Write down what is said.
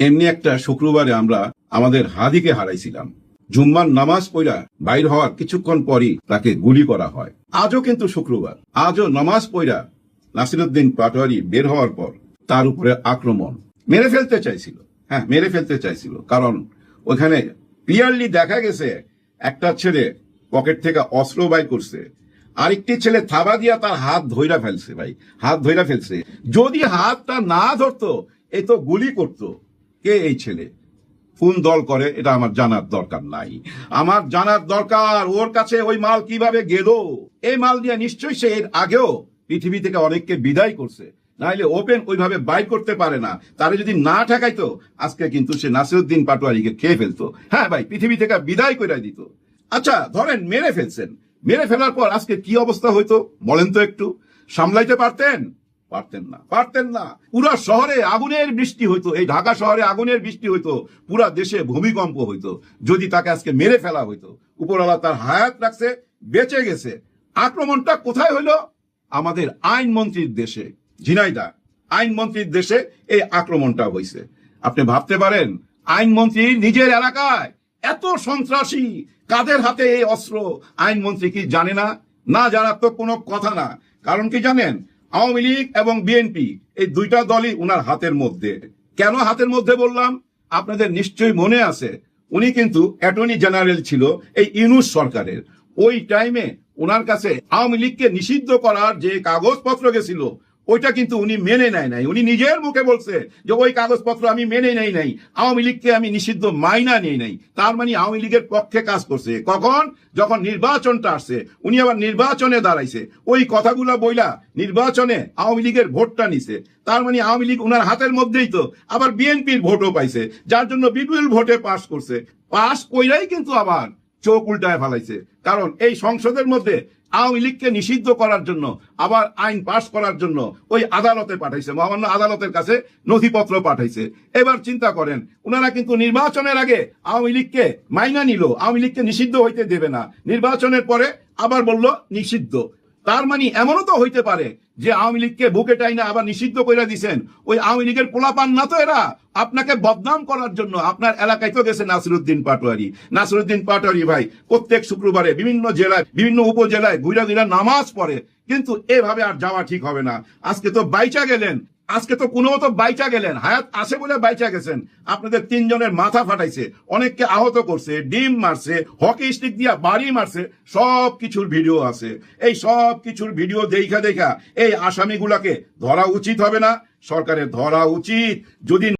এমনি একটা শুক্রবারে আমরা আমাদের হাদিকে হারাইছিলাম। জুম্মার নামাজ পড়া বাইর হওয়ার কিছুক্ষণ পরই তাকে গুলি করা হয়। আজও কিন্তু শুক্রবার, আজও নামাজ পড়া নাসিরউদ্দিন পাটোয়ারি বের হওয়ার পর তার উপরে আক্রমণ। মেরে ফেলতে চাইছিল, হ্যাঁ মেরে ফেলতে চাইছিল, কারণ ওখানে ক্লিয়ারলি দেখা গেছে একটা ছেলে পকেট থেকে অস্ত্র বাইর করছে, আরেকটি ছেলে থাবা দিয়া তার হাত ধইরা ফেলছে। ভাই হাত ধইরা ফেলছে, যদি হাতটা না ধরতো এ তো গুলি করতো। কে এই ছেলে, কোন দল করে, এটা আমার জানার দরকার নাই। আমার জানার দরকার ওর কাছে ওই মাল কিভাবে গেল। এই মাল দিয়ে নিশ্চয়ই সে এর আগেও পৃথিবী থেকে অনেককে বিদায় করছে, নাইলে ওপেন ওইভাবে বাইর করতে পারে না। তারে যদি না ঠেকাইতো আজকে কিন্তু সে নাসিরউদ্দিন পাটোয়ারিকে খেয়ে ফেলতো। হ্যাঁ ভাই, পৃথিবী থেকে বিদায় করে দিত। আচ্ছা ধরেন মেরে ফেলছেন, মেরে ফেলার পর আজকে কি অবস্থা হইতো বলেন তো একটু। সামলাইতে পারতেন? পারতেন না। পুরা শহরে আগুনের বৃষ্টি হইতো, এই ঢাকা শহরে আগুনের বৃষ্টি হইতো, পুরা দেশে ভূমিকম্প হইতো যদি তাকে আজকে মেরে ফেলা হইতো। উপরওয়ালা তার হায়াত রাখছে, বেঁচে গেছে। আক্রমণটা কোথায় হইলো? আমাদের আইনমন্ত্রীর দেশে, ঝিনাইদহ আইনমন্ত্রীর দেশে এই আক্রমণটা হয়েছে। আপনি ভাবতে পারেন আইনমন্ত্রী নিজের এলাকায় এত সন্ত্রাসী, কাদের হাতে এই অস্ত্র আইনমন্ত্রী কি জানে না? না জানার তো কোনো কথা না। কারণ কি জানেন, আওয়ামী লীগ এবং বিএনপি এই দুইটা দলই উনার হাতের মধ্যে। কেন হাতের মধ্যে বললাম? আপনাদের নিশ্চয়ই মনে আছে, উনি কিন্তু অ্যাটর্নি জেনারেল ছিল এই ইউনূস সরকারের। ওই টাইমে ওনার কাছে আওয়ামী লীগকে নিষিদ্ধ করার যে কাগজপত্র গেছিল ওইটা কিন্তু উনি মেনে নেয় নাই। উনি নিজের মুখে বলছে যে ওই কাগজপত্র আমি মেনে নেই নাই, আওয়ামী লীগকে আমি নিষিদ্ধ মাইনা নেই নাই। তার মানে আওয়ামী লীগের পক্ষে কাজ করছে। কখন? যখন নির্বাচনটা আসছে, উনি আবার নির্বাচনে দাঁড়াইছে, ওই কথাগুলা বইলা নির্বাচনে আওয়ামী লীগের ভোটটা নিছে। তার মানে আওয়ামী লীগ উনার হাতের মধ্যেই তো। আবার বিএনপির ভোটও পাইছে, যার জন্য বিপুল ভোটে পাশ করছে। পাশ কইরাই কিন্তু আবার চোখ উল্টায় ফেলাইছে। কারণ এই সংসদের মধ্যে আওয়ামী লীগকে নিষিদ্ধ করার জন্য, আবার আইন পাশ করার জন্য ওই আদালতে পাঠাইছে, মহামান্য আদালতের কাছে নথিপত্র পাঠাইছে। এবার চিন্তা করেন, উনারা কিন্তু নির্বাচনের আগে আওয়ামী লীগকে মাইনা নিল, আওয়ামী লীগকে নিষিদ্ধ হইতে দেবে না, নির্বাচনের পরে আবার বলল নিষিদ্ধ। তার মানে এমনও তো হইতে পারে যে আওয়ামী লীগকে বুকে টাইনা আবার নিষিদ্ধ করে দিছেন ওই আওয়ামী লীগের পোলাপান না তো এরা, আপনাকে বদনাম করার জন্য। আপনার এলাকায় তো গেছে নাসিরউদ্দিন পাটোয়ারি। নাসিরউদ্দিন পাটোয়ারি ভাই প্রত্যেক শুক্রবারে বিভিন্ন জেলায়, বিভিন্ন উপজেলায় ঘুরা ঘুরা নামাজ পড়ে, কিন্তু এভাবে আর যাওয়া ঠিক হবে না। আজকে তো বাইচা গেলেন, আজকে তো কোনো মতো বাইচা গেলেন, হায়াত আছে বলে বাইচা গেছেন। আপনাদের তিনজনের মাথা ফাটাইছে, অনেককে আহত করছে, ডিম মারছে, হকি স্টিক দিয়া বাড়ি মারছে, সব কিছুর ভিডিও আছে। এই সব কিছুর ভিডিও দেখা দেখা এই আসামিগুলাকে ধরা উচিত হবে না? সরকারের ধরা উচিত। যদি